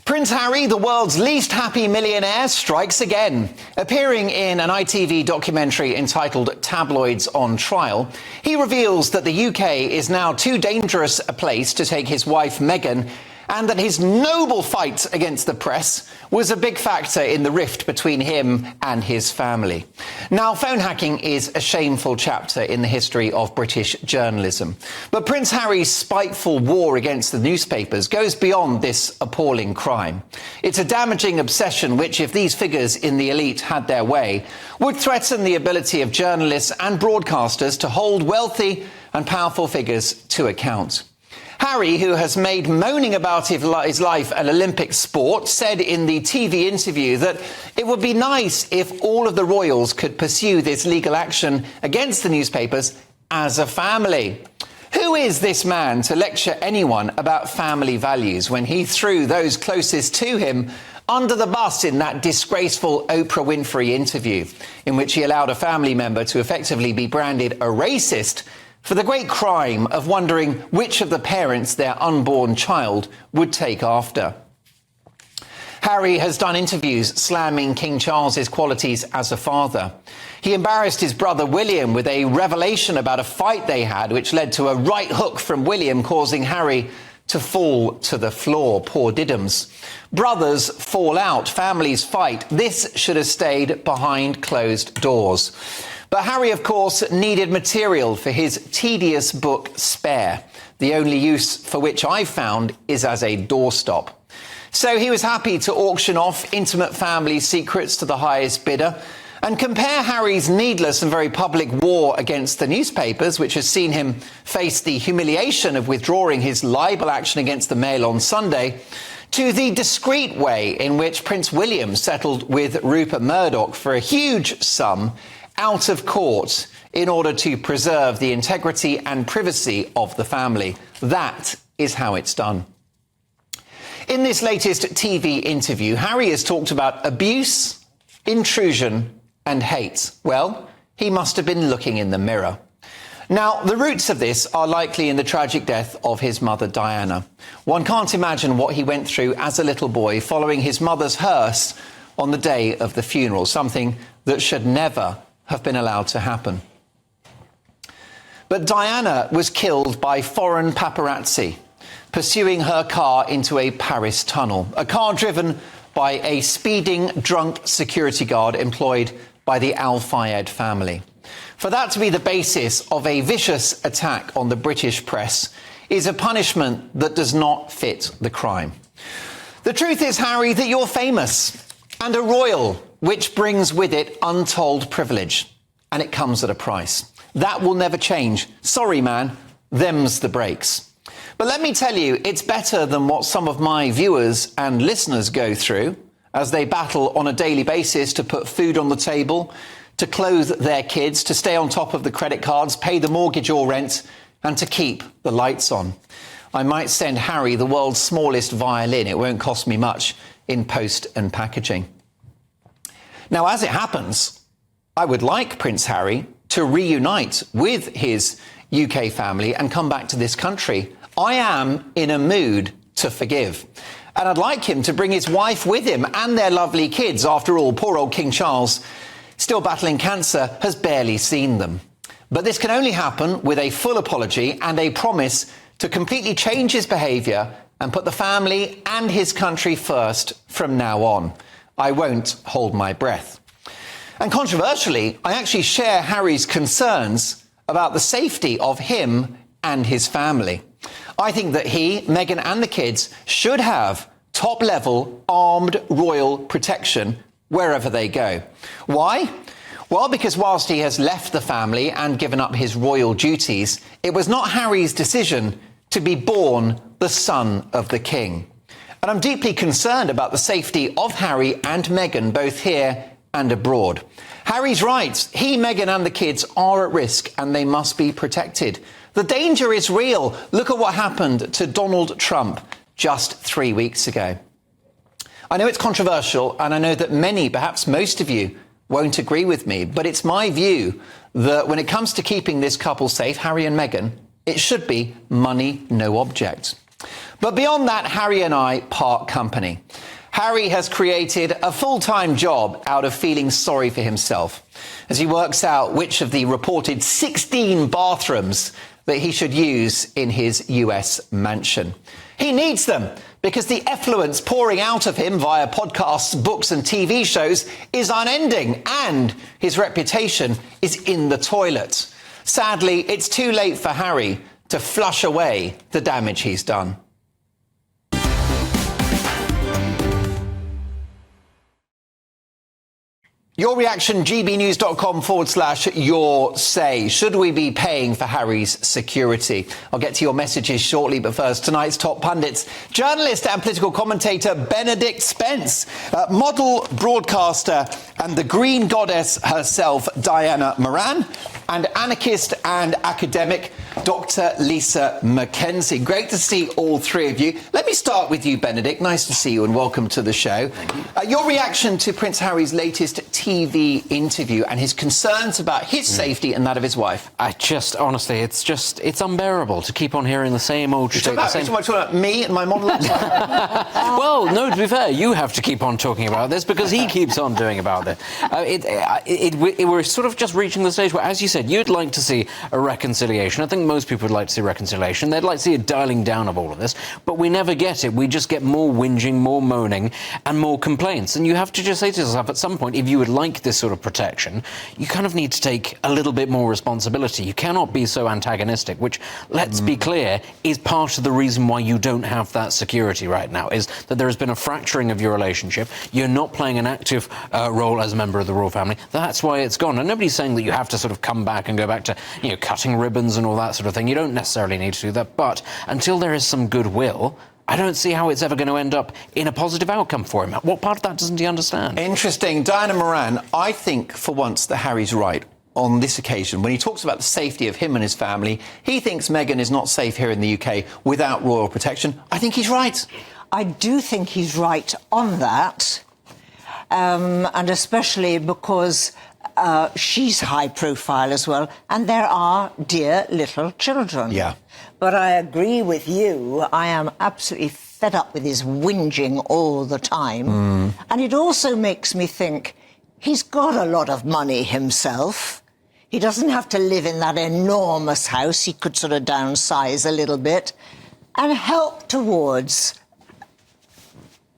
Prince Harry, the world's least happy millionaire, strikes again. Appearing in an ITV documentary entitled Tabloids on Trial, he reveals that the UK is now too dangerous a place to take his wife Meghan, and that his noble fight against the press was a big factor in the rift between him and his family. Now, phone hacking is a shameful chapter in the history of British journalism. But Prince Harry's spiteful war against the newspapers goes beyond this appalling crime. It's a damaging obsession which, if these figures in the elite had their way, would threaten the ability of journalists and broadcasters to hold wealthy and powerful figures to account. Harry, who has made moaning about his life an Olympic sport, said in the TV interview that it would be nice if all of the royals could pursue this legal action against the newspapers as a family. Who is this man to lecture anyone about family values when he threw those closest to him under the bus in that disgraceful Oprah Winfrey interview, in which he allowed a family member to effectively be branded a racist for the great crime of wondering which of the parents their unborn child would take after? Harry has done interviews slamming King Charles's qualities as a father. He embarrassed his brother William with a revelation about a fight they had, which led to a right hook from William, causing Harry to fall to the floor. Poor Diddums. Brothers fall out, families fight. This should have stayed behind closed doors. But Harry, of course, needed material for his tedious book Spare, the only use for which I've found is as a doorstop. So he was happy to auction off intimate family secrets to the highest bidder and compare Harry's needless and very public war against the newspapers, which has seen him face the humiliation of withdrawing his libel action against the Mail on Sunday, to the discreet way in which Prince William settled with Rupert Murdoch for a huge sum out of court in order to preserve the integrity and privacy of the family. That is how it's done. In this latest TV interview, Harry has talked about abuse, intrusion and hate. Well, he must have been looking in the mirror. Now, the roots of this are likely in the tragic death of his mother, Diana. One can't imagine what he went through as a little boy following his mother's hearse on the day of the funeral, something that should never have been allowed to happen. But Diana was killed by foreign paparazzi pursuing her car into a Paris tunnel, a car driven by a speeding drunk security guard employed by the Al Fayed family. For that to be the basis of a vicious attack on the British press is a punishment that does not fit the crime. The truth is, Harry, that you're famous and a royal, which brings with it untold privilege, and it comes at a price. That will never change. Sorry, man, them's the breaks. But let me tell you, it's better than what some of my viewers and listeners go through as they battle on a daily basis to put food on the table, to clothe their kids, to stay on top of the credit cards, pay the mortgage or rent, and to keep the lights on. I might send Harry the world's smallest violin. It won't cost me much in post and packaging. Now, as it happens, I would like Prince Harry to reunite with his UK family and come back to this country. I am in a mood to forgive. And I'd like him to bring his wife with him and their lovely kids. After all, poor old King Charles, still battling cancer, has barely seen them. But this can only happen with a full apology and a promise to completely change his behaviour and put the family and his country first from now on. I won't hold my breath. And controversially, I actually share Harry's concerns about the safety of him and his family. I think that he, Meghan and the kids should have top-level armed royal protection wherever they go. Why? Well, because whilst he has left the family and given up his royal duties, it was not Harry's decision to be born the son of the king. And I'm deeply concerned about the safety of Harry and Meghan, both here and abroad. Harry's right. He, Meghan and the kids are at risk and they must be protected. The danger is real. Look at what happened to Donald Trump just 3 weeks ago. I know it's controversial and I know that many, perhaps most of you, won't agree with me, but it's my view that when it comes to keeping this couple safe, Harry and Meghan, it should be money, no object. But beyond that, Harry and I part company. Harry has created a full-time job out of feeling sorry for himself as he works out which of the reported 16 bathrooms that he should use in his US mansion. He needs them because the effluence pouring out of him via podcasts, books and TV shows is unending, and his reputation is in the toilet. Sadly, it's too late for Harry to flush away the damage he's done. Your reaction, gbnews.com/your say. Should we be paying for Harry's security? I'll get to your messages shortly, but first, tonight's top pundits. Journalist and political commentator Benedict Spence, model, broadcaster and the green goddess herself, Diana Moran, and anarchist and academic Dr. Lisa Mackenzie. Great to see all three of you. Let me start with you, Benedict. Nice to see you and welcome to the show. Thank you. Your reaction to Prince Harry's latest TV interview and his concerns about his safety and that of his wife. Honestly, it's unbearable to keep on hearing the same old shit. Talking about me and my monologue? Well, no, to be fair, you have to keep on talking about this because he keeps on doing about it. We're sort of just reaching the stage where, as you said, you'd like to see a reconciliation. I think most people would like to see reconciliation. They'd like to see a dialing down of all of this, but we never get it. We just get more whinging, more moaning, and more complaints. And you have to just say to yourself, at some point, if you would like this sort of protection, you kind of need to take a little bit more responsibility. You cannot be so antagonistic, which, let's be clear, is part of the reason why you don't have that security right now, is that there has been a fracturing of your relationship. You're not playing an active role as a member of the royal family. That's why it's gone. And nobody's saying that you have to sort of come back and go back to, cutting ribbons and all that sort of thing. You don't necessarily need to do that. But until there is some goodwill, I don't see how it's ever going to end up in a positive outcome for him. What part of that doesn't he understand? Interesting. Diana Moran, I think for once that Harry's right on this occasion. When he talks about the safety of him and his family, he thinks Meghan is not safe here in the UK without royal protection. I think he's right. I do think he's right on that, and especially because she's high profile as well, and there are dear little children. Yeah. But I agree with you. I am absolutely fed up with his whinging all the time. And it also makes me think he's got a lot of money himself. He doesn't have to live in that enormous house. He could sort of downsize a little bit and help towards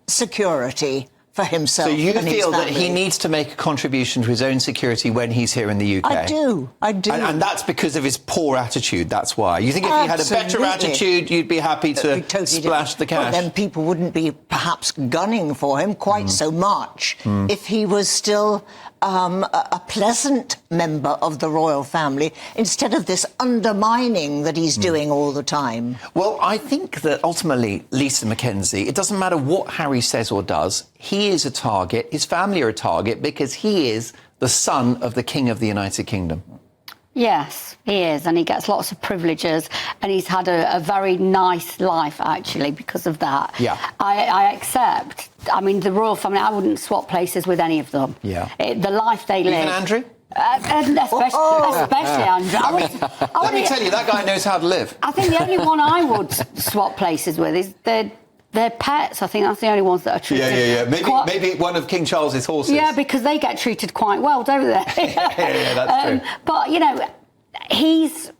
security for himself. So you and feel his that he needs to make a contribution to his own security when he's here in the UK? I do. And that's because of his poor attitude, that's why. You think if he had a better attitude, you'd be happy to totally splash the cash? Well, then people wouldn't be perhaps gunning for him quite so much if he was still a pleasant member of the royal family instead of this undermining that he's doing all the time. Well, I think that ultimately, Lisa Mackenzie, it doesn't matter what Harry says or does, he is a target, his family are a target, because he is the son of the King of the United Kingdom. Yes, he is, and he gets lots of privileges, and he's had a very nice life, actually, because of that. Yeah. I accept. I mean, the royal family, I wouldn't swap places with any of them. Yeah. The life they live. Even Andrew? Especially Andrew. Let me tell you, that guy knows how to live. I think the only one I would swap places with is their pets. I think that's the only ones that are treated. Yeah. Maybe one of King Charles's horses. Yeah, because they get treated quite well, don't they? yeah, that's true. But he's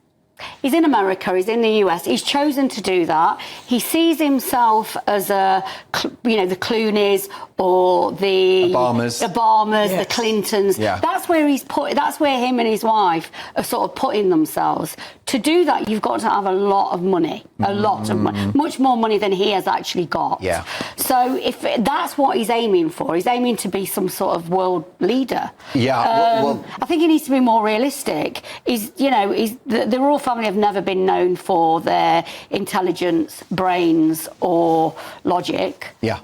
in America. He's in the US. He's chosen to do that. He sees himself as the Clooneys or the Obamas, yes. The Clintons. Yeah. That's where that's where him and his wife are sort of putting themselves. To do that, you've got to have a lot of money, much more money than he has actually got. Yeah. So if that's what he's aiming for, he's aiming to be some sort of world leader. Yeah. I think he needs to be more realistic. The royal family have never been known for their intelligence, brains, or logic. Yeah.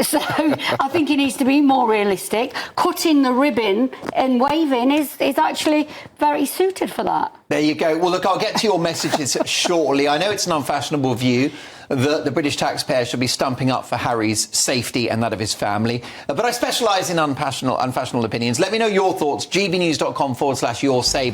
So I think he needs to be more realistic. Cutting the ribbon and waving is actually very suited for that. There you go. Well, look, I'll get to your messages shortly. I know it's an unfashionable view that the British taxpayer should be stumping up for Harry's safety and that of his family. But I specialise in unfashionable opinions. Let me know your thoughts. gbnews.com/your say.